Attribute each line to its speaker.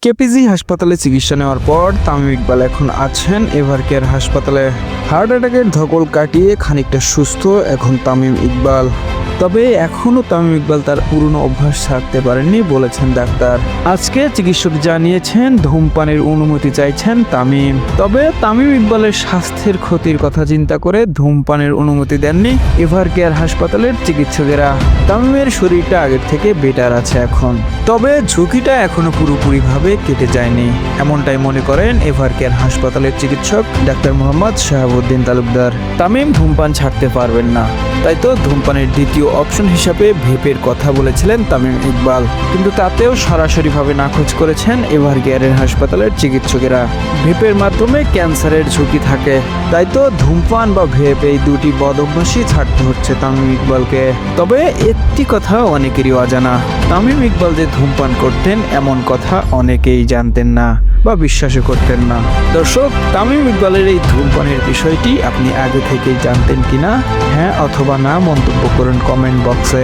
Speaker 1: KPG হাসপাতালে চিকিৎসা নেওয়ার পর তামিম ইকবাল এখন আছেন এভারকেয়ার হাসপাতালে। হার্ট অ্যাটাকের ধকল কাটিয়ে খানিকটা সুস্থ এখন তামিম ইকবাল। তবে এখনও তামিম ইকবাল তার পুরনো অভ্যাস ছাড়তে পারেননি বলেছেন ডাক্তার। আজকে চিকিৎসক জানিয়েছেন ধূমপানের অনুমতি চাইছেন তামিম। তবে তামিম ইকবালের স্বাস্থ্যের ক্ষতির কথা চিন্তা করে ধূমপানের অনুমতি দেননি এভারকেয়ার হাসপাতালের চিকিৎসকেরা। তামিমের শরীরটা আগের থেকে বেটার আছে এখন, তবে ঝুঁকিটা এখনো পুরোপুরিভাবে কেটে যায়নি, এমনটাই মনে করেন এভারকেয়ার হাসপাতালের চিকিৎসক ডাক্তার মোহাম্মদ শাহাবুদ্দিন তালুকদার। তামিম ধূমপান ছাড়তে পারবেন না, তাই তো ধূমপানের দ্বিতীয় অপশন হিসাবে ভেপের কথা বলেছিলেন তামিম ইকবাল, কিন্তু তাতেও সরাসরিভাবে নাকচ করেছেন এভারকেয়ারের হাসপাতালের চিকিৎসকেরা। ভেপের মাধ্যমে ক্যান্সারের ঝুঁকি থাকে, তাই তো ধূমপান বা ভেপ এই দুটি বদ অভ্যাসই ছাড়তে হচ্ছে তামিম ইকবালকে। তবে একটি কথা অনেকেরই অজানা, তামিম ইকবাল যে ধূমপান করতেন এমন কথা অনেকেই জানতেন না বা বিশ্বাসও করতেন না। দর্শক, তামিম ইকবালের এই ধূমপানের বিষয়টি আপনি আগে থেকেই জানতেন কিনা? হ্যাঁ অথবা না মন্তব্য করুন কমেন্ট বক্সে।